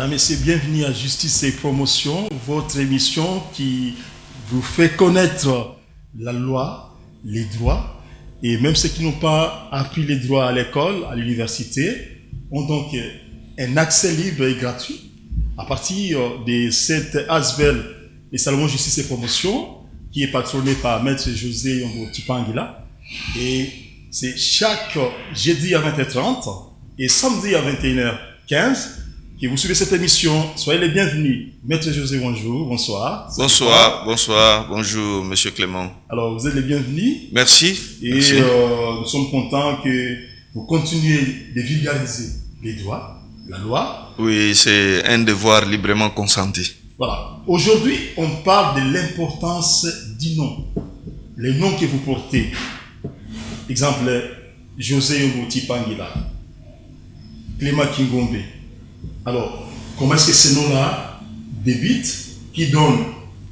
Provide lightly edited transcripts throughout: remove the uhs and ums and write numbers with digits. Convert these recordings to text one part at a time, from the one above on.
Mesdames, Messieurs, bienvenue à Justice et Promotion, votre émission qui vous fait connaître la loi, les droits, et même ceux qui n'ont pas appris les droits à l'école, à l'université, ont donc un accès libre et gratuit à partir de cette ASBEL et Salomon Justice et Promotion, qui est patronné par Maître José Yombo Tipangila. Et c'est chaque jeudi à 20h30 et samedi à 21h15 que vous suivez cette émission. Soyez les bienvenus. Maître José, bonjour, bonsoir. Bonsoir, bonjour, Monsieur Clément. Alors, vous êtes les bienvenus. Merci. Et merci. Nous sommes contents que vous continuez de vulgariser les droits, la loi. Oui, c'est un devoir librement consenti. Voilà. Aujourd'hui, on parle de l'importance du nom. Les noms que vous portez. Exemple, José Yombo Tipangila, Clément Kingombe. Alors, comment est-ce que ces noms-là débutent, qui donnent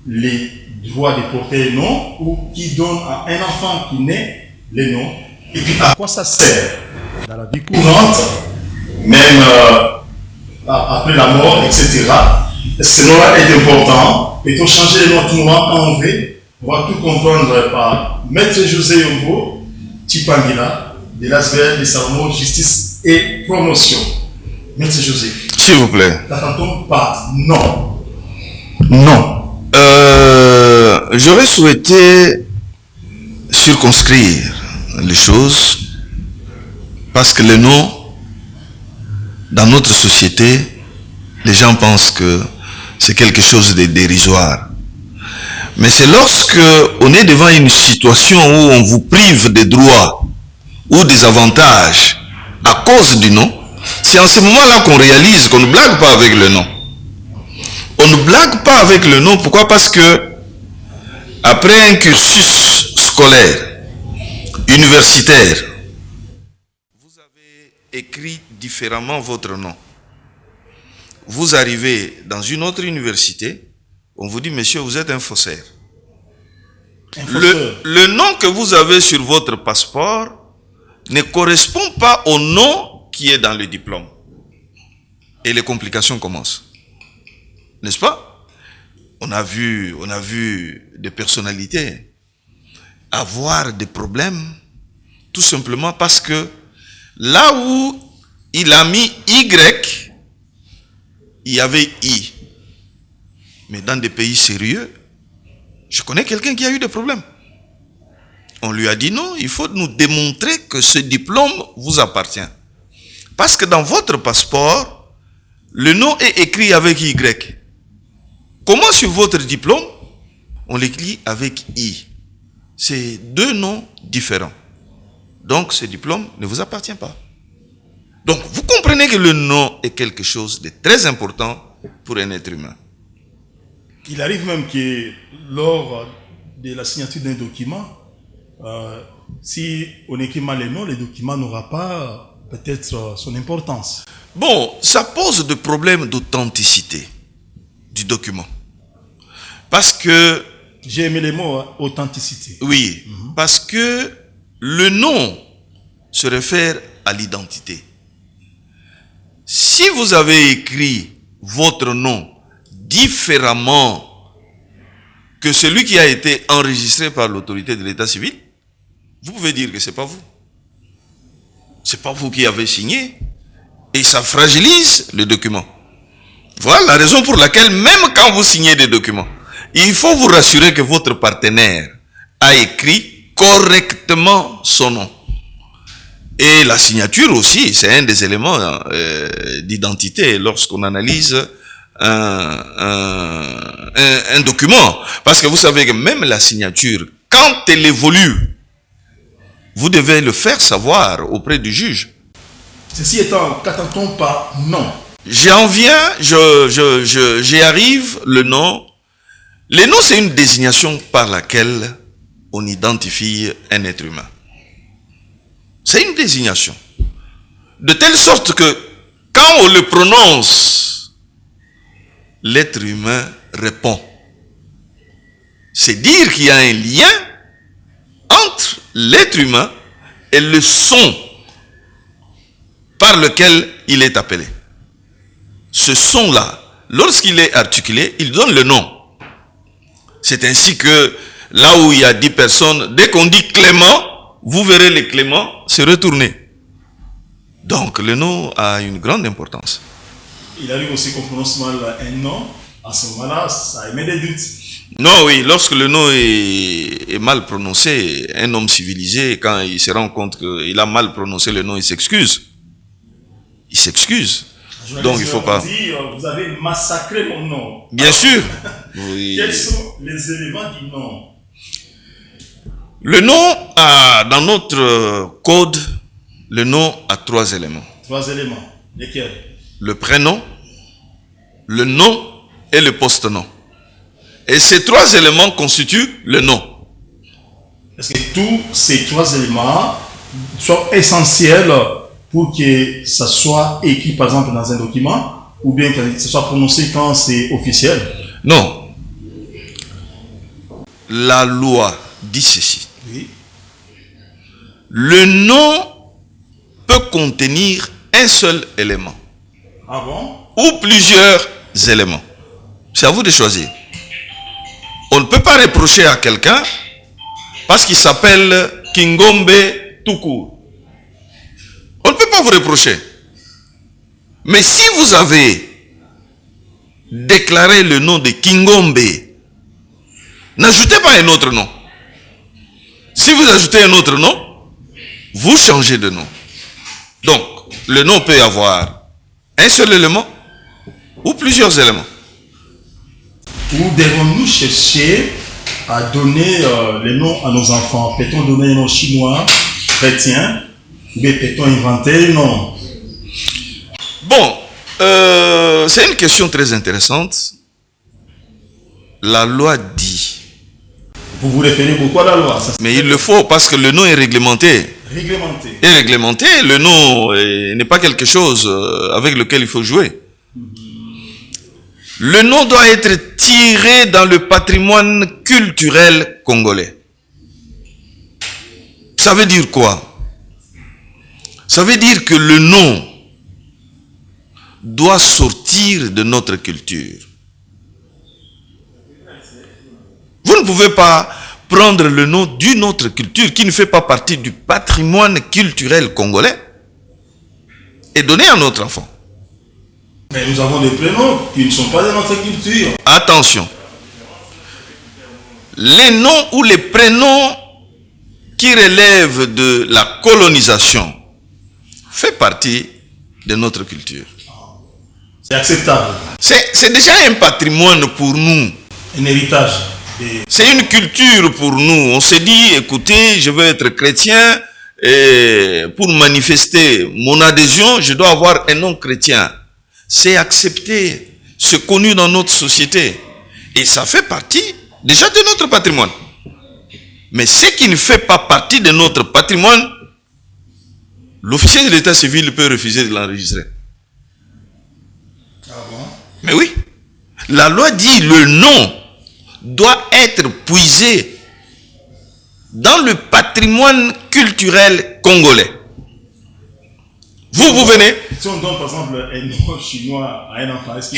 les droits de porter les noms ou qui donnent à un enfant qui naît les noms? Et puis, à quoi ça sert dans la vie courante, même après la mort, etc. Est-ce que ce nom-là est important? Peut-on changer les noms tout moment quand on veut? On va tout comprendre par Maître José Yombo Tipangila de l'ASBEL de Salomon Justice et Promotion. Maître José. S'il vous plaît. T'attendons par non. Non. J'aurais souhaité circonscrire les choses parce que le nom, dans notre société, les gens pensent que c'est quelque chose de dérisoire. Mais c'est lorsque on est devant une situation où on vous prive des droits ou des avantages à cause du nom, c'est en ce moment-là qu'on réalise qu'on ne blague pas avec le nom. On ne blague pas avec le nom. Pourquoi? Parce que après un cursus scolaire, universitaire, vous avez écrit différemment votre nom. Vous arrivez dans une autre université, on vous dit, monsieur, vous êtes un faussaire. Le nom que vous avez sur votre passeport ne correspond pas au nom qui est dans le diplôme. Et les complications commencent. N'est-ce pas? On a vu des personnalités avoir des problèmes tout simplement parce que là où il a mis Y, il y avait I. Mais dans des pays sérieux, je connais quelqu'un qui a eu des problèmes. On lui a dit non, il faut nous démontrer que ce diplôme vous appartient. Parce que dans votre passeport, le nom est écrit avec Y. Comment sur votre diplôme, on l'écrit avec I? C'est deux noms différents. Donc ce diplôme ne vous appartient pas. Donc vous comprenez que le nom est quelque chose de très important pour un être humain. Il arrive même que lors de la signature d'un document, si on écrit mal les noms, le document n'aura pas peut-être son importance. Bon, ça pose des problèmes d'authenticité du document. Parce que... J'ai aimé les mots, authenticité. Oui, parce que le nom se réfère à l'identité. Si vous avez écrit votre nom différemment que celui qui a été enregistré par l'autorité de l'état civil, vous pouvez dire que ce n'est pas vous. Ce n'est pas vous qui avez signé. Et ça fragilise le document. Voilà la raison pour laquelle, même quand vous signez des documents, il faut vous rassurer que votre partenaire a écrit correctement son nom. Et la signature aussi, c'est un des éléments d'identité lorsqu'on analyse un document. Parce que vous savez que même la signature, quand elle évolue, vous devez le faire savoir auprès du juge. Ceci étant, qu'attend-on par non? J'en viens, j'y arrive, le nom. Le nom, c'est une désignation par laquelle on identifie un être humain. C'est une désignation. De telle sorte que quand on le prononce, l'être humain répond. C'est dire qu'il y a un lien entre l'être humain et le son par lequel il est appelé. ce son-là, lorsqu'il est articulé, il donne le nom. C'est ainsi que là où il y a 10 personnes, dès qu'on dit Clément, vous verrez les Cléments se retourner. Donc le nom a une grande importance. Il arrive aussi qu'on prononce mal un nom. À ce moment-là, ça émet des doutes. Non, oui, lorsque le nom est mal prononcé, un homme civilisé, quand il se rend compte qu'il a mal prononcé le nom, il s'excuse. Il s'excuse. Donc il ne faut pas... Dit, vous avez massacré mon nom. Bien sûr. Oui. Quels sont les éléments du nom? Le nom, dans notre code, le nom a 3 éléments. 3 éléments. Lesquels? Le prénom, le nom et le post-nom. Et ces 3 éléments constituent le nom. Est-ce que tous ces 3 éléments sont essentiels pour que ça soit écrit, par exemple, dans un document, ou bien que ça soit prononcé quand c'est officiel? Non. La loi dit ceci. Oui. Le nom peut contenir un seul élément. Ah bon? Ou plusieurs éléments. C'est à vous de choisir. On ne peut pas reprocher à quelqu'un parce qu'il s'appelle Kingombe tout court. On ne peut pas vous reprocher. Mais si vous avez déclaré le nom de Kingombe, n'ajoutez pas un autre nom. Si vous ajoutez un autre nom, vous changez de nom. Donc, le nom peut avoir un seul élément ou plusieurs éléments. Où devons-nous chercher à donner les noms à nos enfants? Peut-on donner un nom chinois, chrétien, ou bien peut-on inventer un nom? Bon, c'est une question très intéressante. La loi dit. Vous vous référez beaucoup à la loi. Ça, mais il le faut parce que le nom est réglementé. Réglementé. Et réglementé, le nom n'est pas quelque chose avec lequel il faut jouer. Le nom doit être tiré dans le patrimoine culturel congolais. Ça veut dire quoi? Ça veut dire que le nom doit sortir de notre culture. Vous ne pouvez pas prendre le nom d'une autre culture qui ne fait pas partie du patrimoine culturel congolais et donner à notre enfant. Mais nous avons des prénoms qui ne sont pas de notre culture. Attention. Les noms ou les prénoms qui relèvent de la colonisation font partie de notre culture. C'est acceptable. C'est déjà un patrimoine pour nous. Un héritage. C'est une culture pour nous. On se dit, écoutez, je veux être chrétien et pour manifester mon adhésion, je dois avoir un nom chrétien. C'est accepté, c'est connu dans notre société. Et ça fait partie déjà de notre patrimoine. Mais ce qui ne fait pas partie de notre patrimoine, l'officier de l'état civil peut refuser de l'enregistrer. Ah bon? Mais oui. La loi dit le nom doit être puisé dans le patrimoine culturel congolais. Vous venez. Si on donne par exemple un nom chinois à un enfant, est-ce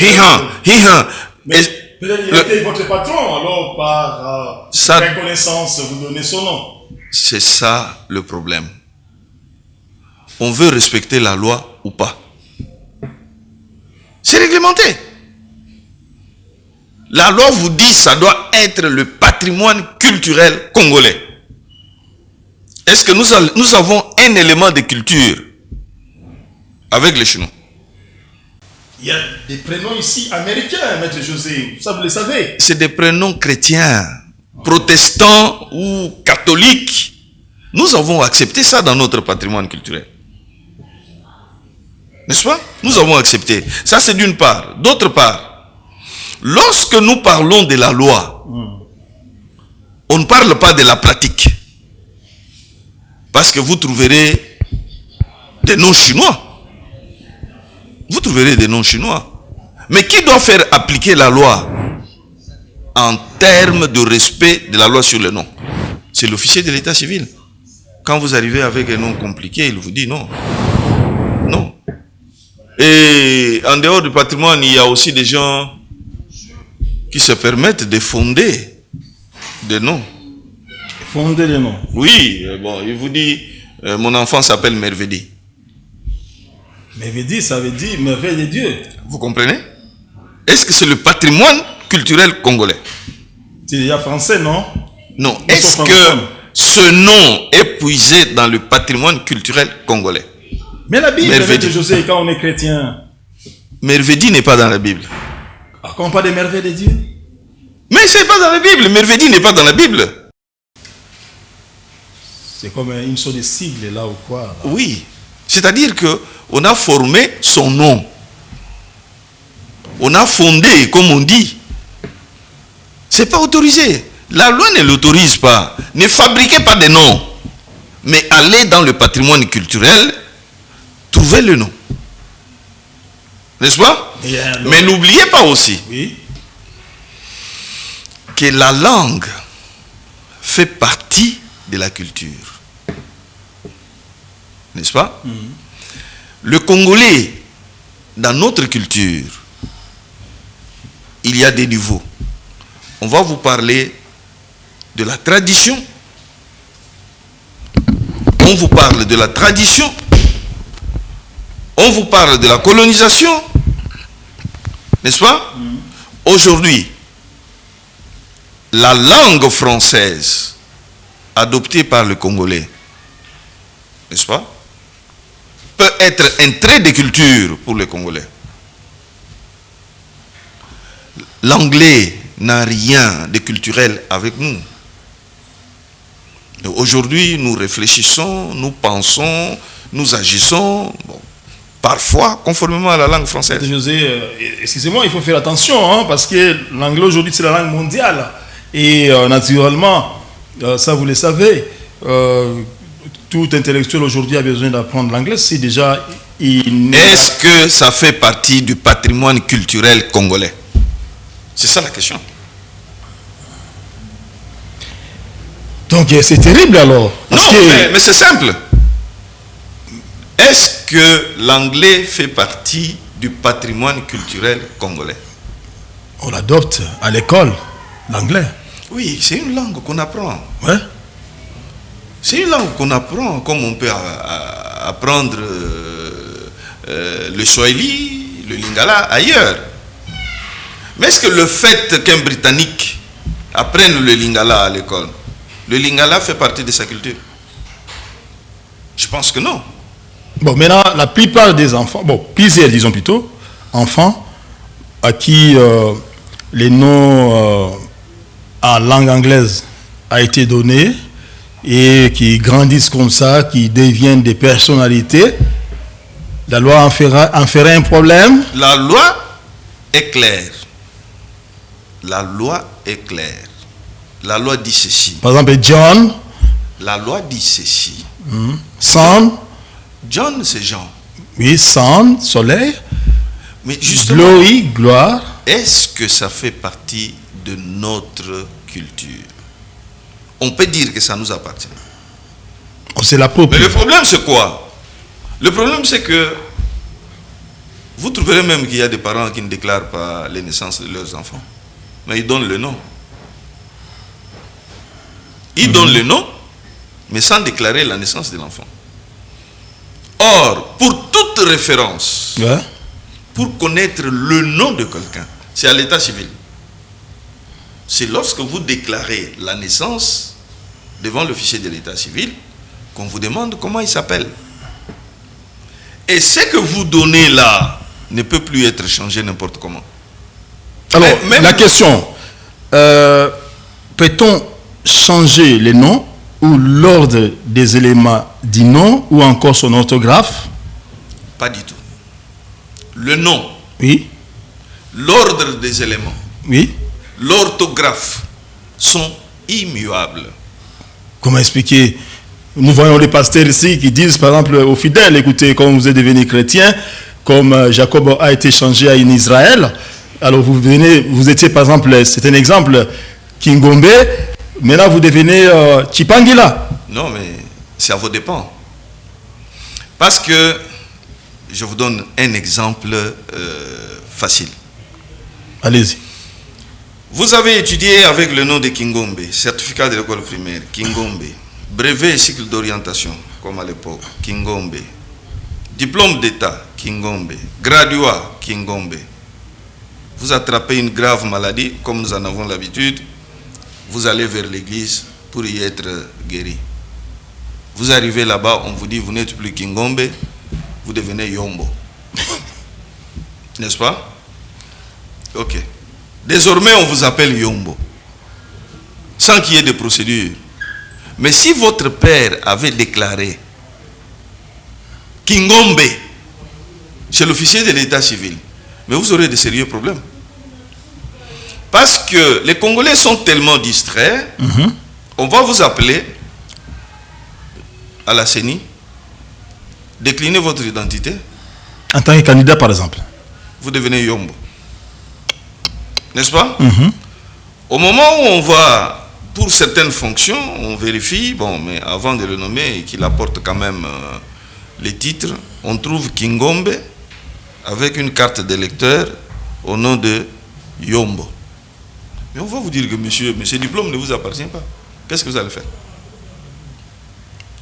mais peut-être il était votre patron, alors par reconnaissance, vous donnez son nom. C'est ça le problème. On veut respecter la loi ou pas. C'est réglementé. La loi vous dit que ça doit être le patrimoine culturel congolais. Est-ce que nous avons un élément de culture avec les Chinois? Il y a des prénoms ici américains, Maître José. Ça, vous le savez. C'est des prénoms chrétiens, protestants ou catholiques. Nous avons accepté ça dans notre patrimoine culturel. N'est-ce pas? Nous avons accepté. Ça, c'est d'une part. D'autre part, lorsque nous parlons de la loi, on ne parle pas de la pratique. Parce que vous trouverez des noms chinois. Vous trouverez des noms chinois. Mais qui doit faire appliquer la loi en termes de respect de la loi sur le nom? C'est l'officier de l'état civil. Quand vous arrivez avec un nom compliqué, il vous dit non. Non. Et en dehors du patrimoine, il y a aussi des gens qui se permettent de fonder des noms. Fonder les noms. Oui, bon, il vous dit, mon enfant s'appelle Mervedi. Merveille, ça veut dire merveille de Dieu. Vous comprenez? Est-ce que c'est le patrimoine culturel congolais? C'est déjà français, non? Non. Est-ce que ce nom est puisé dans le patrimoine culturel congolais? Mais la Bible, de José, quand on est chrétien. Mervedi n'est pas dans la Bible. Alors, quand on parle des merveilles de Dieu? Mais c'est pas dans la Bible. Mervedi n'est pas dans la Bible. C'est comme une sorte de sigle là ou quoi? Là. Oui. C'est-à-dire que on a formé son nom. On a fondé, comme on dit. C'est pas autorisé. La loi ne l'autorise pas. Ne fabriquez pas des noms. Mais allez dans le patrimoine culturel, trouvez le nom. N'est-ce pas? Mais n'oubliez pas aussi que la langue fait partie de la culture. N'est-ce pas? Le Congolais, dans notre culture, il y a des niveaux. On va vous parler de la tradition. On vous parle de la tradition. On vous parle de la colonisation. N'est-ce pas? Aujourd'hui, la langue française adoptée par le Congolais, n'est-ce pas, peut être un trait de culture pour les Congolais. L'anglais n'a rien de culturel avec nous. Aujourd'hui, nous réfléchissons, nous pensons, nous agissons, bon, parfois conformément à la langue française. José, excusez-moi, il faut faire attention, hein, parce que l'anglais aujourd'hui, c'est la langue mondiale. Et naturellement, ça vous le savez, tout intellectuel aujourd'hui a besoin d'apprendre l'anglais. C'est déjà... Est-ce que ça fait partie du patrimoine culturel congolais? C'est ça la question. Donc c'est terrible alors. Non, mais c'est simple. Est-ce que l'anglais fait partie du patrimoine culturel congolais? On l'adopte à l'école, l'anglais. Oui, c'est une langue qu'on apprend. Ouais. C'est une langue qu'on apprend, comme on peut apprendre le swahili, le lingala ailleurs. Mais est-ce que le fait qu'un Britannique apprenne le lingala à l'école, le lingala fait partie de sa culture? Je pense que non. Bon, maintenant, la plupart des enfants, bon, plusieurs, disons plutôt, enfants à qui les noms en langue anglaise a été donné et qui grandissent comme ça, qui deviennent des personnalités, la loi en ferait un problème? La loi est claire. La loi est claire. La loi dit ceci. Par exemple, John. La loi dit ceci. Sun. John, c'est Jean. Oui, sun, soleil. Mais justement, glory, gloire. Est-ce que ça fait partie de notre culture? On peut dire que ça nous appartient. Oh, c'est la propre. Mais le problème, c'est quoi? Le problème, c'est que vous trouverez même qu'il y a des parents qui ne déclarent pas les naissances de leurs enfants. Mais ils donnent le nom. Ils donnent le nom, mais sans déclarer la naissance de l'enfant. Or, pour toute référence, pour connaître le nom de quelqu'un, c'est à l'état civil. C'est lorsque vous déclarez la naissance devant l'officier de l'état civil qu'on vous demande comment il s'appelle. Et ce que vous donnez là ne peut plus être changé n'importe comment. Alors, la question, peut-on changer les noms ou l'ordre des éléments du nom ou encore son orthographe? Pas du tout. Le nom, oui, l'ordre des éléments, oui, l'orthographe sont immuables. Comment expliquer? Nous voyons les pasteurs ici qui disent par exemple aux fidèles, écoutez, comme vous êtes devenus chrétiens, comme Jacob a été changé à une Israël, alors vous étiez par exemple, c'est un exemple, Kingombe, maintenant vous devenez Chipangila. Non, mais ça vous dépend. Parce que Je vous donne un exemple facile. Allez-y. Vous avez étudié avec le nom de Kingombe, certificat de l'école primaire, Kingombe, brevet et cycle d'orientation, comme à l'époque, Kingombe, diplôme d'état, Kingombe, graduat, Kingombe. Vous attrapez une grave maladie, comme nous en avons l'habitude, vous allez vers l'église pour y être guéri. Vous arrivez là-bas, on vous dit, vous n'êtes plus Kingombe, vous devenez Yombo. N'est-ce pas? Ok. Désormais, on vous appelle Yombo, sans qu'il y ait de procédure. Mais si votre père avait déclaré Kingombe chez l'officier de l'état civil, mais vous aurez de sérieux problèmes. Parce que les Congolais sont tellement distraits, on va vous appeler à la CENI, déclinez votre identité. En tant que candidat, par exemple. Vous devenez Yombo. N'est-ce pas? Au moment où on va, pour certaines fonctions, on vérifie, bon, mais avant de le nommer et qu'il apporte quand même les titres, on trouve Kingombe avec une carte d'électeur au nom de Yombo. Mais on va vous dire que monsieur, mais ce diplôme ne vous appartient pas. Qu'est-ce que vous allez faire?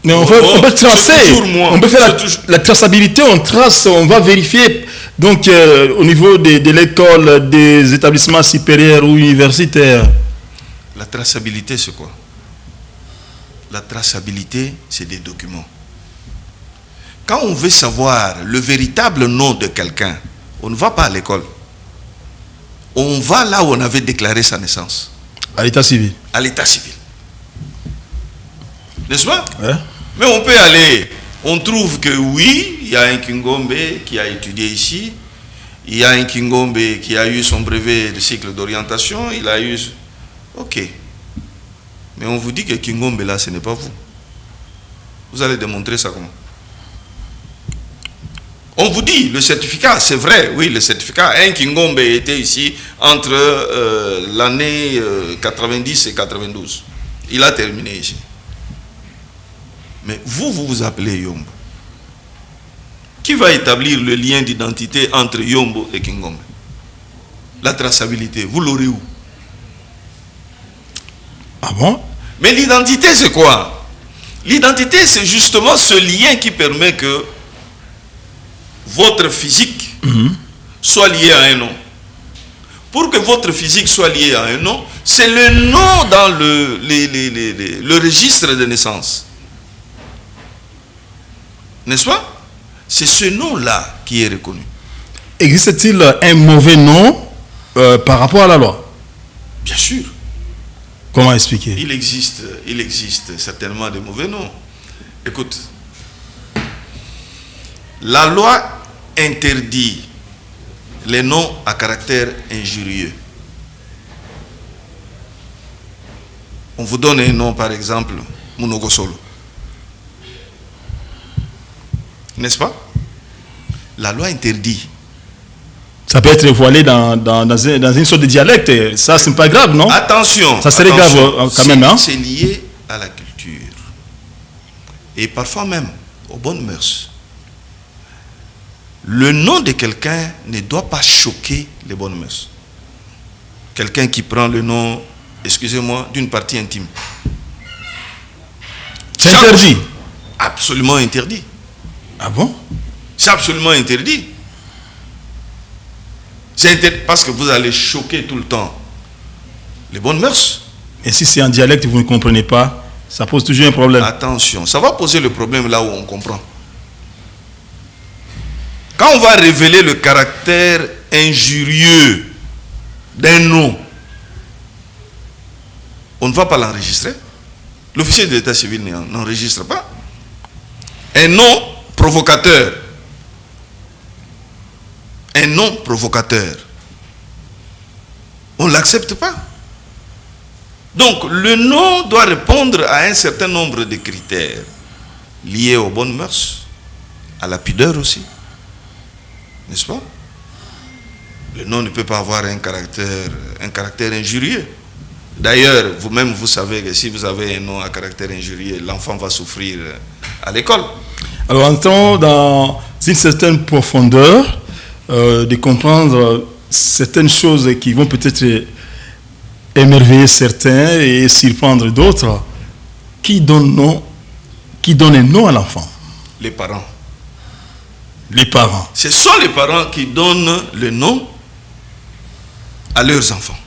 Mais on peut tracer, on peut faire la traçabilité, on trace, on va vérifier. Donc, au niveau de l'école, des établissements supérieurs ou universitaires. La traçabilité, c'est quoi? La traçabilité, c'est des documents. Quand on veut savoir le véritable nom de quelqu'un, on ne va pas à l'école. On va là où on avait déclaré sa naissance. À l'état civil. À l'état civil. N'est-ce pas? Ouais. Mais on peut aller, on trouve que oui, il y a un Kingombe qui a étudié ici, il y a un Kingombe qui a eu son brevet de cycle d'orientation, il a eu... Ok. Mais on vous dit que Kingombe là, ce n'est pas vous. Vous allez démontrer ça comment? On vous dit, le certificat, c'est vrai, oui, le certificat, un Kingombe était ici entre l'année 90 et 92. Il a terminé ici. Mais vous vous appelez Yombo. Qui va établir le lien d'identité entre Yombo et Kingombe? La traçabilité, vous l'aurez où? Ah bon? Mais l'identité, c'est quoi? L'identité, c'est justement ce lien qui permet que votre physique soit lié à un nom. Pour que votre physique soit lié à un nom, c'est le nom dans le registre de naissance. N'est-ce pas? C'est ce nom-là qui est reconnu. Existe-t-il un mauvais nom par rapport à la loi? Bien sûr. Comment expliquer? Il existe certainement des mauvais noms. Écoute, la loi interdit les noms à caractère injurieux. On vous donne un nom, par exemple, Munogosolo. N'est-ce pas? La loi interdit. Ça peut être voilé dans une sorte de dialecte. Ça, c'est pas grave, non? Attention. Ça serait grave quand même, hein? C'est lié à la culture. Et parfois même aux bonnes mœurs. Le nom de quelqu'un ne doit pas choquer les bonnes mœurs. Quelqu'un qui prend le nom, excusez-moi, d'une partie intime. C'est interdit. Absolument interdit. Ah bon? C'est absolument interdit. C'est interdit parce que vous allez choquer tout le temps les bonnes mœurs. Et si c'est en dialecte, vous ne comprenez pas, ça pose toujours un problème. Attention, ça va poser le problème là où on comprend. Quand on va révéler le caractère injurieux d'un nom, on ne va pas l'enregistrer. L'officier de l'état civil n'enregistre pas. Un nom provocateur. Un nom provocateur. On ne l'accepte pas. Donc, le nom doit répondre à un certain nombre de critères liés aux bonnes mœurs, à la pudeur aussi. N'est-ce pas? Le nom ne peut pas avoir un caractère injurieux. D'ailleurs, vous-même, vous savez que si vous avez un nom à caractère injurieux, l'enfant va souffrir à l'école. Alors, entrons une certaine profondeur de comprendre certaines choses qui vont peut-être émerveiller certains et surprendre d'autres. Qui donne un nom à l'enfant? Les parents. Les parents. Ce sont les parents qui donnent le nom à leurs enfants.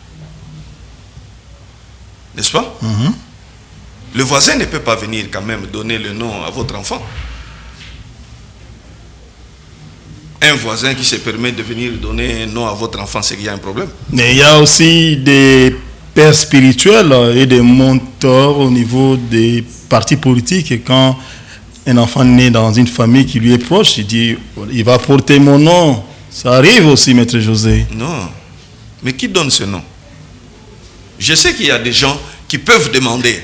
N'est-ce pas? Le voisin ne peut pas venir quand même donner le nom à votre enfant. Un voisin qui se permet de venir donner un nom à votre enfant, c'est qu'il y a un problème. Mais il y a aussi des pères spirituels et des mentors au niveau des partis politiques. Et quand un enfant naît dans une famille qui lui est proche, il dit, il va porter mon nom. Ça arrive aussi, Maître José. Non. Mais qui donne ce nom? Je sais qu'il y a des gens qui peuvent demander.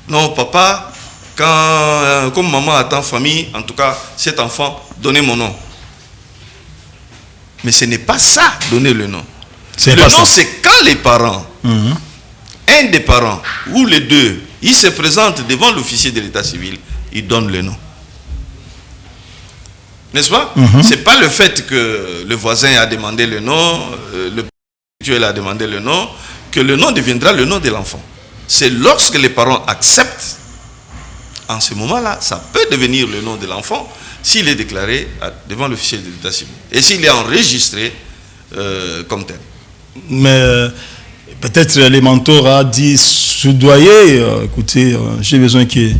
Non, papa, comme maman attend famille, en tout cas, cet enfant, donnez mon nom. Mais ce n'est pas ça, donner le nom. Le nom, c'est quand les parents, un des parents ou les deux, ils se présentent devant l'officier de l'état civil, ils donnent le nom. N'est-ce pas? C'est pas le fait que le voisin a demandé le nom, le spirituel a demandé le nom, que le nom deviendra le nom de l'enfant. C'est lorsque les parents acceptent, en ce moment-là, ça peut devenir le nom de l'enfant s'il est déclaré devant l'officier de l'état civil. Et s'il est enregistré comme tel. Mais peut-être les mentors a dit, soudoyer, écoutez, j'ai besoin que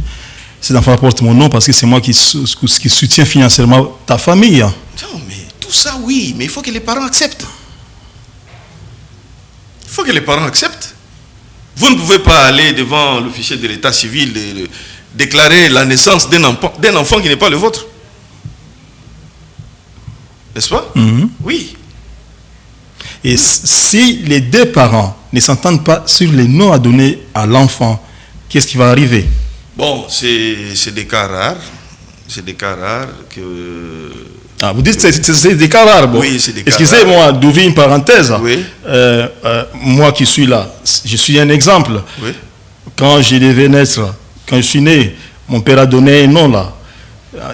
cet enfant porte mon nom parce que c'est moi qui soutiens financièrement ta famille. Non, mais tout ça, oui, mais il faut que les parents acceptent. Il faut que les parents acceptent. Vous ne pouvez pas aller devant l'officier de l'état civil et déclarer la naissance d'un enfant qui n'est pas le vôtre. N'est-ce pas? Oui. Et si les deux parents ne s'entendent pas sur les noms à donner à l'enfant, qu'est-ce qui va arriver? Bon, c'est des cas rares. C'est des cas rares que... Ah, vous dites que c'est des cas rares. Bon. Oui, c'est des cas rares. Excusez-moi d'ouvrir une parenthèse. Oui. Moi qui suis là, je suis un exemple. Oui. Quand je devais naître, quand je suis né, mon père a donné un nom là.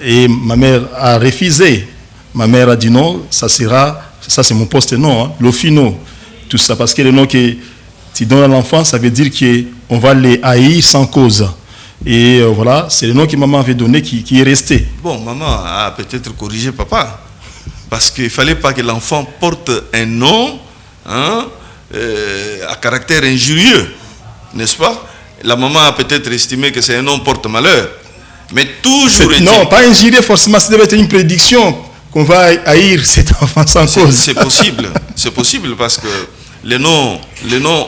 Et ma mère a refusé. Ma mère a dit non, ça c'est mon poste-nom, hein, Lofino. Tout ça, parce que le nom que tu donnes à l'enfant, ça veut dire qu'on va les haïr sans cause. Et voilà, c'est le nom que maman avait donné qui est resté. Bon, maman a peut-être corrigé papa. Parce qu'il ne fallait pas que l'enfant porte un nom à caractère injurieux. N'est-ce pas? La maman a peut-être estimé que c'est un nom porte-malheur. Mais toujours... Non, pas injurieux forcément, ça devait être une prédiction qu'on va haïr cet enfant sans cause. C'est possible. C'est possible parce que les noms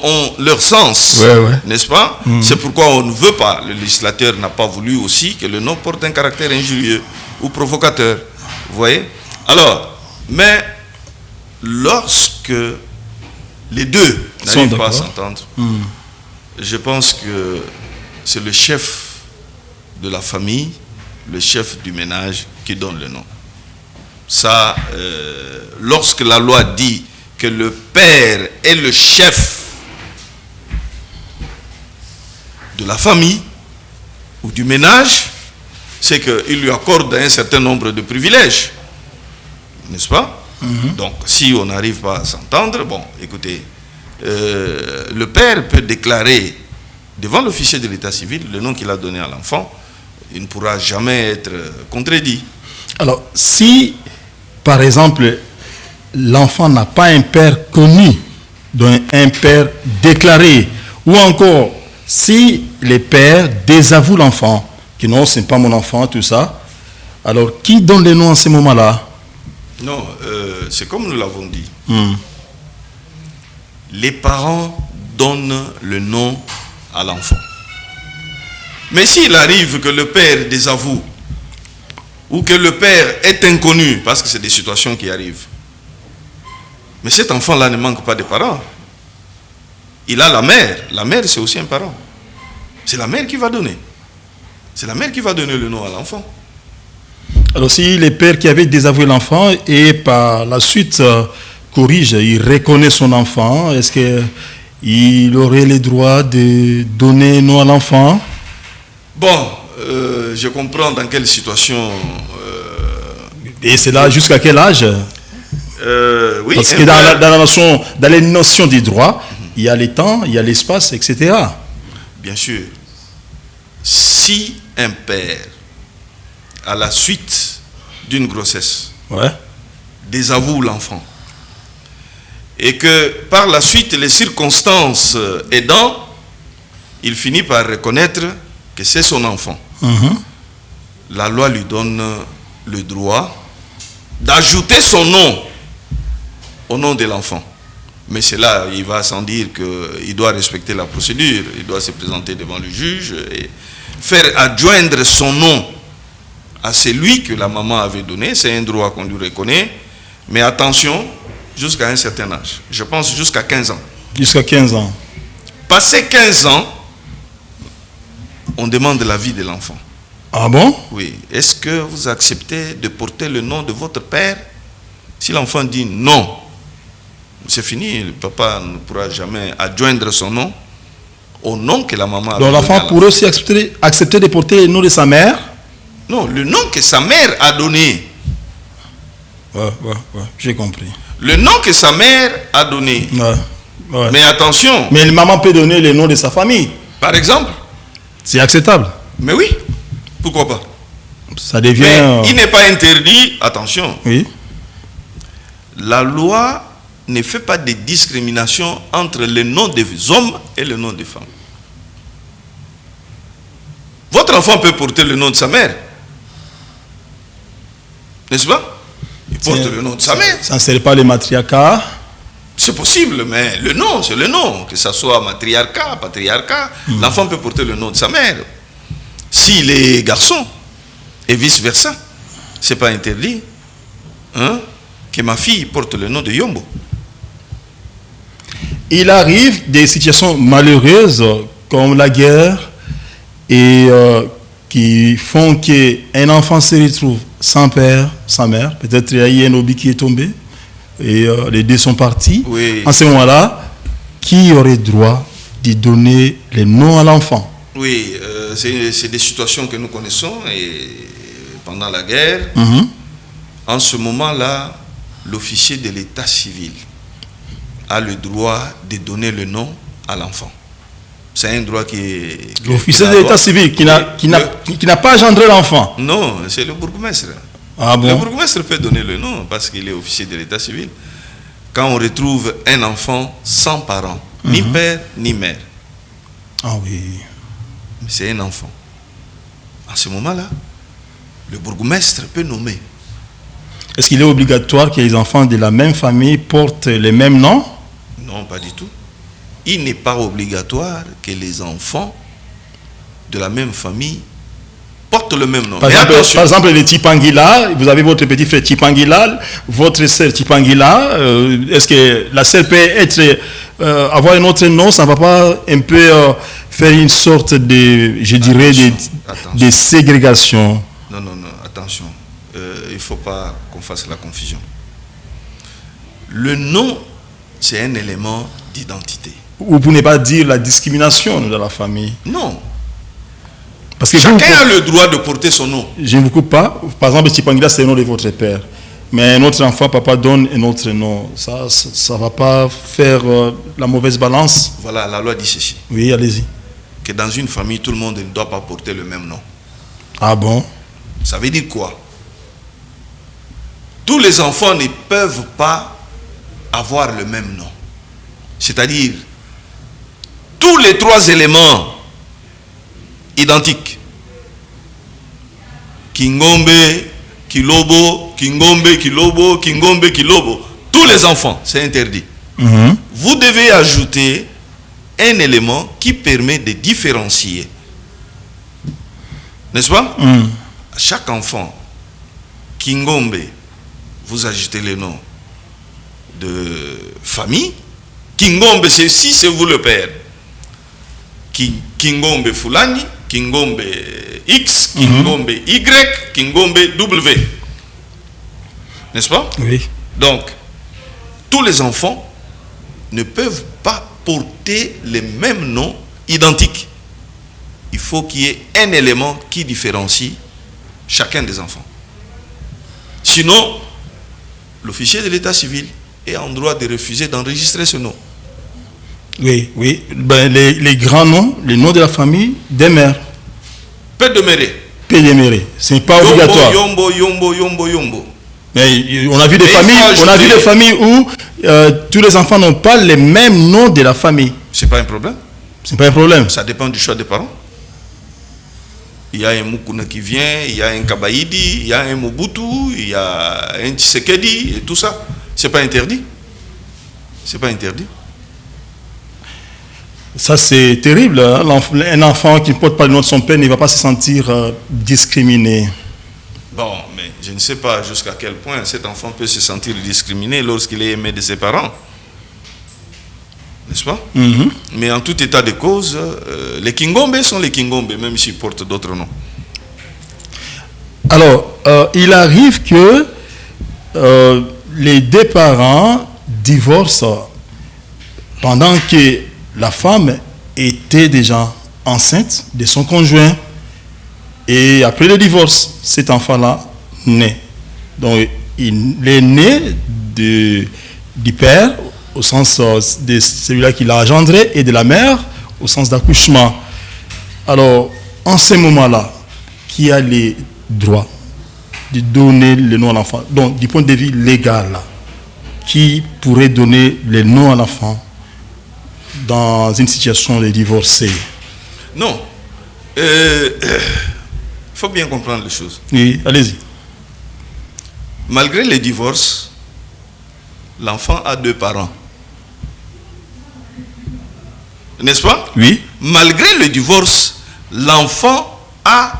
ont leur sens, n'est-ce pas? C'est pourquoi on ne veut pas, le législateur n'a pas voulu aussi que le nom porte un caractère injurieux ou provocateur. Vous voyez? Alors, mais lorsque les deux n'arrivent pas à s'entendre, je pense que c'est le chef de la famille, le chef du ménage qui donne le nom. Ça, lorsque la loi dit que le père est le chef de la famille ou du ménage, c'est qu'il lui accorde un certain nombre de privilèges. N'est-ce pas? Donc, si on n'arrive pas à s'entendre, bon, écoutez, le père peut déclarer devant l'officier de l'état civil le nom qu'il a donné à l'enfant. Il ne pourra jamais être contredit. Alors, si, par exemple, l'enfant n'a pas un père connu, donc un père déclaré, ou encore, si les pères désavouent l'enfant, que non, ce n'est pas mon enfant, tout ça, alors qui donne les noms en ce moment-là? Non, c'est comme nous l'avons dit. Les parents donnent le nom à l'enfant. Mais s'il arrive que le père désavoue, ou que le père est inconnu, parce que c'est des situations qui arrivent, mais cet enfant-là ne manque pas de parents. Il a la mère. La mère, c'est aussi un parent. C'est la mère qui va donner. C'est la mère qui va donner le nom à l'enfant. Alors si le père qui avait désavoué l'enfant et par la suite corrige, il reconnaît son enfant, est-ce qu'il aurait le droit de donner un nom à l'enfant? Bon, je comprends dans quelle situation Et c'est là jusqu'à quel âge? Oui. Parce que dans les notions des droits, il y a les temps, il y a l'espace, etc. Bien sûr. Si un père, à la suite d'une grossesse, Ouais. désavoue l'enfant, et que par la suite, les circonstances aidant, il finit par reconnaître que c'est son enfant. Mhm. La loi lui donne le droit d'ajouter son nom au nom de l'enfant. Mais c'est là, il va sans dire qu'il doit respecter la procédure, il doit se présenter devant le juge et faire adjoindre son nom à celui que la maman avait donné. C'est un droit qu'on lui reconnaît. Mais attention, jusqu'à un certain âge. Je pense jusqu'à 15 ans. Jusqu'à 15 ans. Passé 15 ans, on demande l'avis de l'enfant. Ah bon? Oui. Est-ce que vous acceptez de porter le nom de votre père? Si l'enfant dit non, c'est fini. Le papa ne pourra jamais adjoindre son nom au nom que la maman a donné. Donc l'enfant pourrait aussi accepter de porter le nom de sa mère? Non, le nom que sa mère a donné. Ouais, j'ai compris. Le nom que sa mère a donné. Ouais. Mais attention. Mais la maman peut donner le nom de sa famille. Par exemple. C'est acceptable. Mais oui. Pourquoi pas? Ça devient... Mais il n'est pas interdit, attention. Oui. La loi ne fait pas de discrimination entre le nom des hommes et le nom des femmes. Votre enfant peut porter le nom de sa mère. N'est-ce pas? Il porte le nom de sa mère. Ça ne serait pas le matriarcat? C'est possible, mais le nom, c'est le nom. Que ce soit matriarcat, patriarcat, l'enfant peut porter le nom de sa mère. S'il est garçon, et vice-versa, c'est pas interdit que ma fille porte le nom de Yombo. Il arrive des situations malheureuses comme la guerre et qui font qu'un enfant se retrouve sans père, sans mère. Peut-être il y a eu un obus qui est tombé et les deux sont partis. Oui. En ce moment-là, qui aurait droit de donner le nom à l'enfant? Oui, c'est des situations que nous connaissons et pendant la guerre. En ce moment-là, l'officier de l'état civil a le droit de donner le nom à l'enfant. C'est un droit qui est... L'officier de l'état civil qui n'a pas engendré l'enfant? Non, c'est le bourgmestre. Ah bon? Le bourgmestre peut donner le nom parce qu'il est officier de l'état civil. Quand on retrouve un enfant sans parents, ni père ni mère. Ah oui. C'est un enfant. À ce moment-là, le bourgmestre peut nommer. Est-ce qu'il est obligatoire que les enfants de la même famille portent les mêmes noms? Non, pas du tout. Il n'est pas obligatoire que les enfants de la même famille portent le même nom. Par exemple, le Tipangila, vous avez votre petit frère Tipangila, votre sœur Tipangila, est-ce que la sœur peut avoir un autre nom? Ça ne va pas un peu faire une sorte de, je dirais, de ségrégation? Non, attention. Il ne faut pas qu'on fasse la confusion. Le nom, c'est un élément d'identité. Ou pour ne pas dire la discrimination de la famille? Non. Parce que chacun a le droit de porter son nom. Je ne vous coupe pas. Par exemple, Tipangila, c'est le nom de votre père. Mais un autre enfant, papa donne un autre nom. Ça ne va pas faire la mauvaise balance? Voilà, la loi dit ceci. Oui, allez-y. Que dans une famille, tout le monde ne doit pas porter le même nom. Ah bon? Ça veut dire quoi? Tous les enfants ne peuvent pas avoir le même nom. C'est-à-dire, tous les trois éléments identiques. Kingombe, Kilobo, Kingombe, Kilobo, Kingombe, Kilobo. Tous les enfants, c'est interdit. Vous devez ajouter un élément qui permet de différencier. N'est-ce pas? À chaque enfant, Kingombe, vous ajoutez le nom de famille. Kingombe, si c'est vous le père. Kingombe Fulani, Kingombe X, Kingombe Y, Kingombe W. N'est-ce pas? Oui. Donc, tous les enfants ne peuvent pas porter les mêmes noms identiques. Il faut qu'il y ait un élément qui différencie chacun des enfants. sinon, l'officier de l'état civil est en droit de refuser d'enregistrer ce nom. Oui, oui. Ben, les grands noms, les noms de la famille, des mères. Peut demeurer. Peut demeurer. Ce n'est pas obligatoire. Yombo, yombo, yombo, yombo. Mais on a vu des familles où tous les enfants n'ont pas les mêmes noms de la famille. C'est pas un problème. C'est pas un problème. Ça dépend du choix des parents. Il y a un Mukuna qui vient, il y a un Kabaïdi, il y a un Mobutu, il y a un Tshisekedi et tout ça. C'est pas interdit. C'est pas interdit. Ça, c'est terrible. Hein? Un enfant qui ne porte pas le nom de son père ne va pas se sentir discriminé. Bon, mais je ne sais pas jusqu'à quel point cet enfant peut se sentir discriminé lorsqu'il est aimé de ses parents. N'est-ce pas? Mais en tout état de cause, les Kingombe sont les Kingombe, même s'ils portent d'autres noms. Alors, il arrive que les deux parents divorcent pendant que la femme était déjà enceinte de son conjoint. Et après le divorce, cet enfant-là naît. Donc, il est né du père, au sens de celui-là qui l'a engendré, et de la mère, au sens d'accouchement. Alors, en ce moment-là, qui a les droits de donner le nom à l'enfant? Donc, du point de vue légal, qui pourrait donner le nom à l'enfant dans une situation de divorcé? Non. Il faut bien comprendre les choses. Oui, allez-y. Malgré les divorces, l'enfant a deux parents. N'est-ce pas? Oui. Malgré le divorce, l'enfant a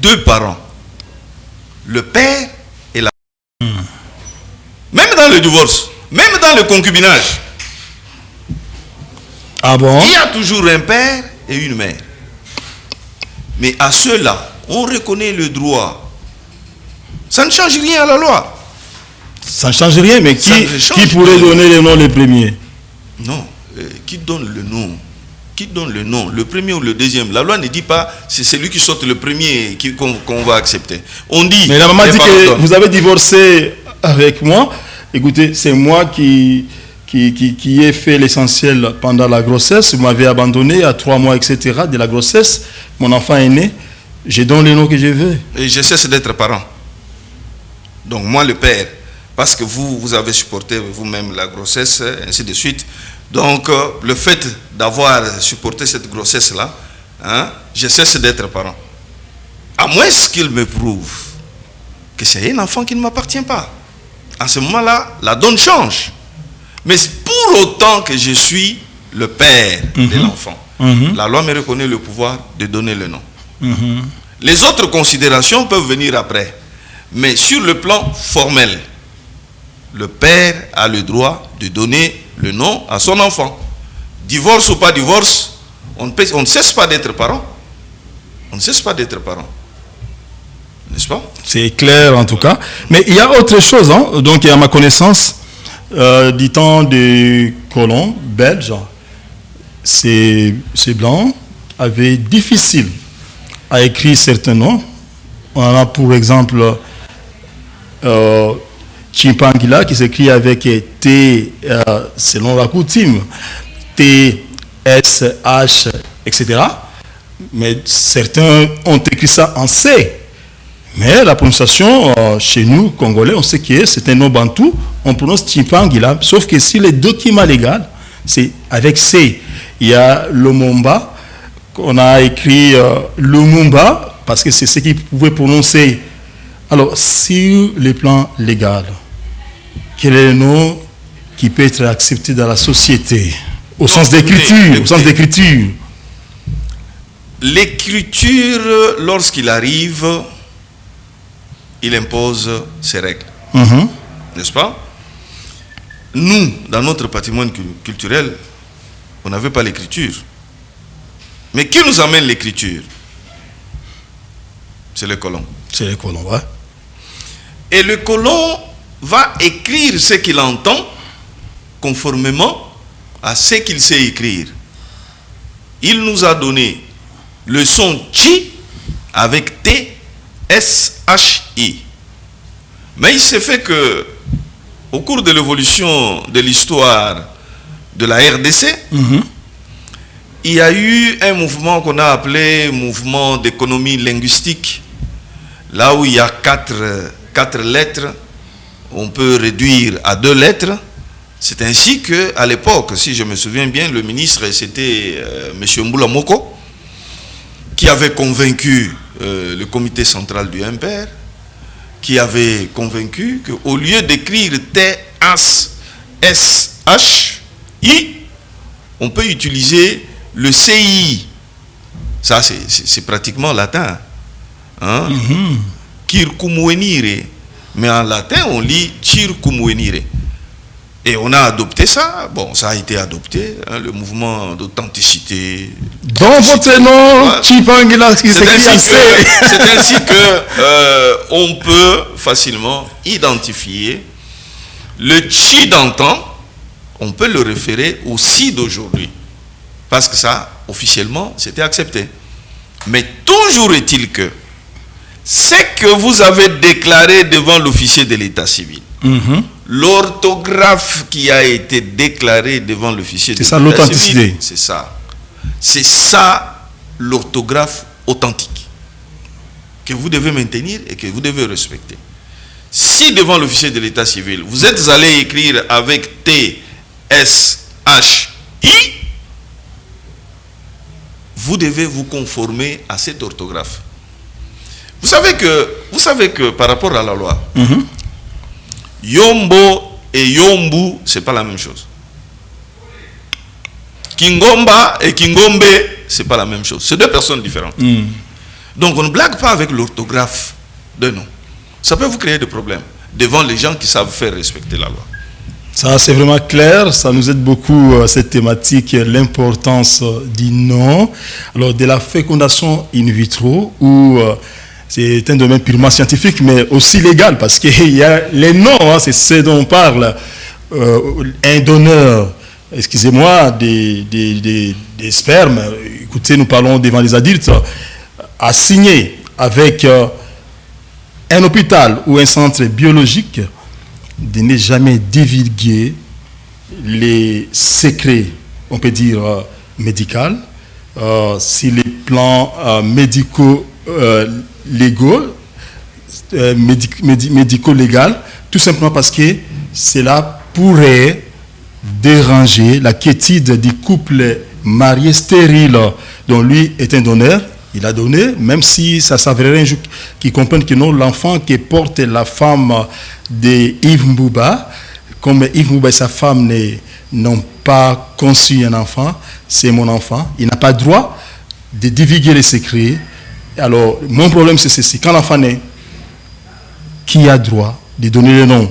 deux parents. Le père et la mère. Même dans le divorce, même dans le concubinage. Ah bon? Il y a toujours un père et une mère. Mais à ceux-là, on reconnaît le droit. Ça ne change rien à la loi. Ça ne change rien, mais qui pourrait donner le nom le premier? Non, qui donne le nom? Qui donne le nom? Le premier ou le deuxième? La loi ne dit pas c'est celui qui saute le premier qu'on va accepter. On dit... Mais la maman dit que vous avez divorcé avec moi. Écoutez, c'est moi qui ai fait l'essentiel pendant la grossesse. Vous m'avez abandonné à 3 mois, etc. de la grossesse. Mon enfant est né. Je donne le nom que je veux. Et je cesse d'être parent. Donc moi, le père, parce que vous avez supporté vous-même la grossesse, ainsi de suite. Donc, le fait d'avoir supporté cette grossesse-là, hein, je cesse d'être parent. À moins qu'il me prouve que c'est un enfant qui ne m'appartient pas. À ce moment-là, la donne change. Mais pour autant que je suis le père de l'enfant, la loi me reconnaît le pouvoir de donner le nom. Les autres considérations peuvent venir après. Mais sur le plan formel, le père a le droit de donner le nom à son enfant. Divorce ou pas divorce, on ne cesse pas d'être parent. On ne cesse pas d'être parent. N'est-ce pas? C'est clair en tout cas. Mais il y a autre chose. Hein? Donc, à ma connaissance, du temps des colons belges, ces blancs avaient difficile à écrire certains noms. On en a pour exemple Chimpangila qui s'écrit avec T selon la coutume, T, S, H, etc. Mais certains ont écrit ça en C. Mais la prononciation chez nous, Congolais, on sait que c'est un nom bantou, on prononce Chimpangila. Sauf que si les documents légaux, c'est avec C. Il y a Lumumba, on a écrit Lumumba, parce que c'est ce qu'ils pouvaient prononcer. Alors, sur le plan légal, quel est le nom qui peut être accepté dans la société, au sens d'écriture, au sens d'écriture? L'écriture, lorsqu'il arrive, il impose ses règles. N'est-ce pas? Nous, dans notre patrimoine culturel, on n'avait pas l'écriture. Mais qui nous amène l'écriture? C'est le colon. C'est le colon, ouais. Et le colon va écrire ce qu'il entend conformément à ce qu'il sait écrire. Il nous a donné le son chi avec T, S, H, I. Mais il s'est fait que, au cours de l'évolution de l'histoire de la RDC, il y a eu un mouvement qu'on a appelé mouvement d'économie linguistique, là où il y a quatre lettres, on peut réduire à 2 lettres. C'est ainsi qu'à l'époque, si je me souviens bien, le ministre, c'était M. Mboula Moko, qui avait convaincu le comité central du MPR, qui avait convaincu qu'au lieu d'écrire T-S-H-I, on peut utiliser le CI. Ça, c'est pratiquement latin. Hein? Kirkumuenire. Mais en latin, on lit Circumuenire. Et on a adopté ça. Bon, ça a été adopté, hein, le mouvement d'authenticité. Dans votre nom, Chipangila, c'est ainsi que on peut facilement identifier le chi d'antan. On peut le référer au si d'aujourd'hui. Parce que ça, officiellement, c'était accepté. Mais toujours est-il que ce que vous avez déclaré devant l'officier de l'état civil, l'orthographe qui a été déclarée devant l'officier de l'état civil, l'authenticité. C'est ça. C'est ça l'orthographe authentique que vous devez maintenir et que vous devez respecter. Si devant l'officier de l'état civil, vous êtes allé écrire avec T-S-H-I, vous devez vous conformer à cette orthographe. Vous savez que par rapport à la loi, Yombo et Yombu, c'est pas la même chose. Kingomba et Kingombe, c'est pas la même chose. C'est 2 personnes différentes. Donc on ne blague pas avec l'orthographe de nom. Ça peut vous créer des problèmes devant les gens qui savent faire respecter la loi. Ça, c'est vraiment clair. Ça nous aide beaucoup, cette thématique, l'importance du nom. Alors, de la fécondation in vitro, où c'est un domaine purement scientifique, mais aussi légal, parce qu'il y a les noms, hein, c'est ce dont on parle. Un donneur, excusez-moi, des spermes, écoutez, nous parlons devant les adultes, a signé avec un hôpital ou un centre biologique de ne jamais divulguer les secrets, on peut dire, médicaux, sur les plans médico-légaux, médico-légal, tout simplement parce que cela pourrait déranger la quiétude du couple marié stérile, dont lui est un donneur. Il a donné, même si ça s'avérerait un jour qu'ils comprennent que non, l'enfant que porte la femme de Yves Mbouba, comme Yves Mbouba et sa femme n'ont pas conçu un enfant, c'est mon enfant. Il n'a pas droit de divulguer les secrets. Alors, mon problème, c'est ceci. Quand l'enfant naît, qui a droit de donner le nom?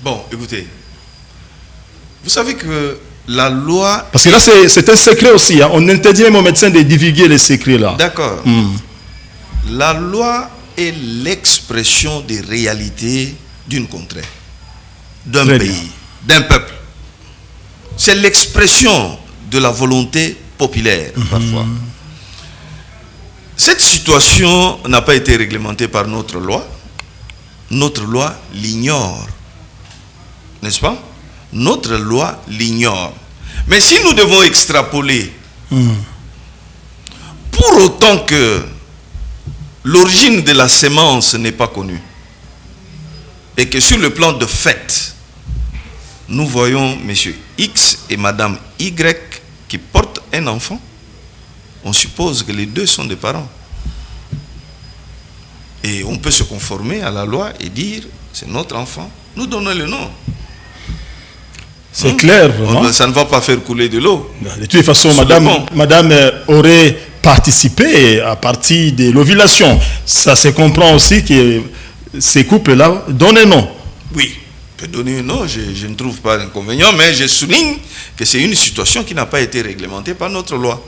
Bon, écoutez. Vous savez que la loi... Parce que là, c'est un secret aussi. Hein. On interdit même aux médecins de divulguer les secrets là. D'accord. La loi est l'expression des réalités d'une contrée, d'un pays, d'un peuple. C'est l'expression de la volonté populaire, parfois. Cette situation n'a pas été réglementée par notre loi. Notre loi l'ignore. N'est-ce pas? Notre loi l'ignore. Mais si nous devons extrapoler, pour autant que l'origine de la sémence n'est pas connue, et que sur le plan de fait, nous voyons M. X et Mme Y qui portent un enfant, on suppose que les deux sont des parents. Et on peut se conformer à la loi et dire, c'est notre enfant, nous donnons le nom. C'est clair, vraiment. Ça ne va pas faire couler de l'eau. De toute façon, madame aurait participé à partir de l'ovulation. Ça se comprend aussi que ces couples-là donnent un nom. Oui, peut donner un nom, je ne trouve pas d'inconvénient, mais je souligne que c'est une situation qui n'a pas été réglementée par notre loi.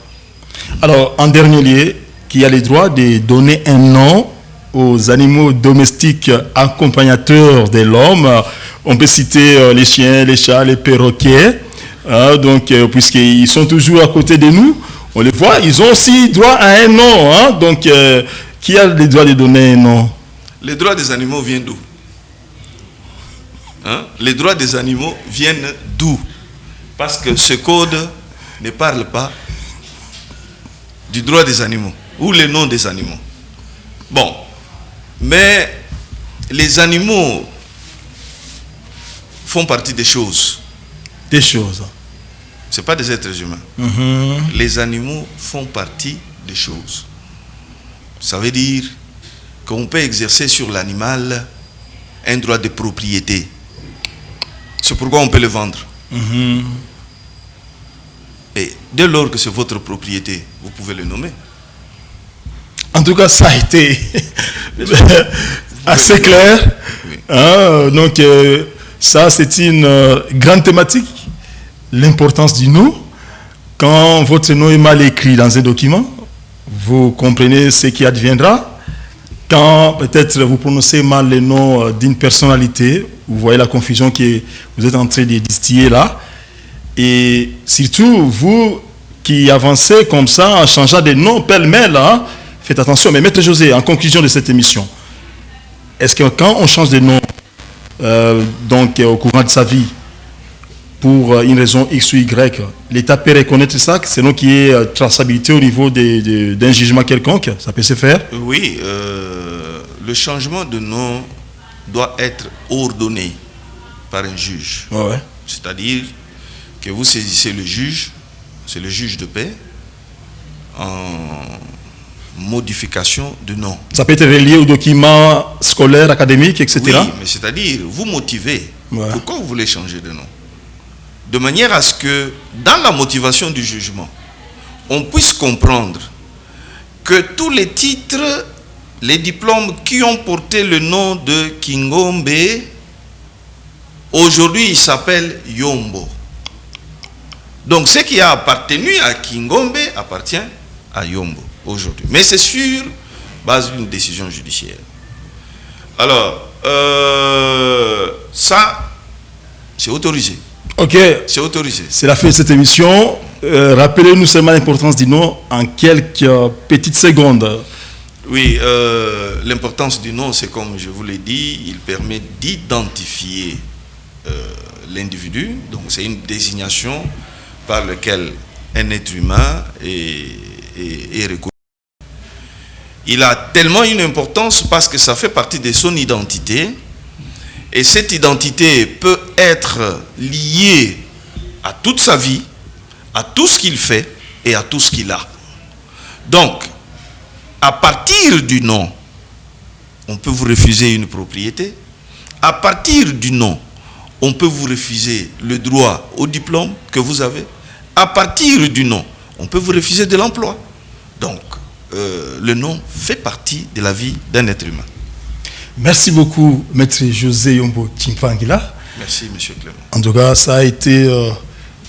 Alors, en dernier lieu, qui a le droit de donner un nom aux animaux domestiques accompagnateurs de l'homme. On peut citer les chiens, les chats, les perroquets. Donc, puisqu'ils sont toujours à côté de nous, on les voit, ils ont aussi droit à un nom. Donc, qui a le droit de donner un nom? Les droits des animaux viennent d'où? Hein? Les droits des animaux viennent d'où? Parce que ce code ne parle pas du droit des animaux ou les noms des animaux. Bon, mais les animaux font partie des choses. Des choses. Ce n'est pas des êtres humains. Les animaux font partie des choses. Ça veut dire qu'on peut exercer sur l'animal un droit de propriété. C'est pourquoi on peut le vendre. Et dès lors que c'est votre propriété, vous pouvez le nommer. En tout cas, ça a été assez clair. Oui. Hein, donc, ça, c'est une grande thématique. L'importance du nom. Quand votre nom est mal écrit dans un document, vous comprenez ce qui adviendra. Quand peut-être vous prononcez mal le nom d'une personnalité, vous voyez la confusion que vous êtes en train de distiller là. Et surtout, vous qui avancez comme ça, en changeant de nom pêle-mêle, hein, faites attention. Mais Maître José, en conclusion de cette émission, est-ce que quand on change de nom, donc au courant de sa vie, pour une raison X ou Y, l'État peut reconnaître ça, selon qu'il y ait traçabilité au niveau d'un jugement quelconque, ça peut se faire? Oui, le changement de nom doit être ordonné par un juge. Ouais. C'est-à-dire que vous saisissez le juge, c'est le juge de paix, en modification de nom. Ça peut être relié aux documents scolaires, académiques, etc. Oui, mais c'est-à-dire, vous motivez. Ouais. Pourquoi vous voulez changer de nom? De manière à ce que, dans la motivation du jugement, on puisse comprendre que tous les titres, les diplômes qui ont porté le nom de Kingombe, aujourd'hui, ils s'appellent Yombo. Donc, ce qui a appartenu à Kingombe appartient à Yombo aujourd'hui. Mais c'est sur base d'une décision judiciaire. Alors, ça, c'est autorisé. Ok. C'est autorisé. C'est la fin de cette émission. Rappelez-nous seulement l'importance du nom en quelques petites secondes. Oui, l'importance du nom, c'est comme je vous l'ai dit, il permet d'identifier l'individu. Donc, c'est une désignation par laquelle un être humain est reconnu. Il a tellement une importance parce que ça fait partie de son identité. Et cette identité peut être liée à toute sa vie, à tout ce qu'il fait et à tout ce qu'il a. Donc, à partir du nom, on peut vous refuser une propriété. À partir du nom, on peut vous refuser le droit au diplôme que vous avez. À partir du nom, on peut vous refuser de l'emploi. Donc, le nom fait partie de la vie d'un être humain. Merci beaucoup, Maître José Yombo Chimpangila. Merci, Monsieur Clément. En tout cas, ça a été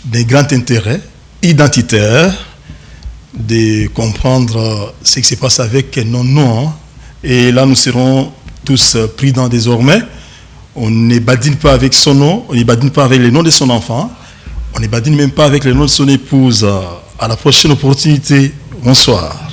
d'un grand intérêt identitaire de comprendre ce qui se passe avec nos noms. Et là, nous serons tous prudents désormais. On ne badine pas avec son nom, on ne badine pas avec le nom de son enfant, on ne badine même pas avec le nom de son épouse. À la prochaine opportunité. Bonsoir.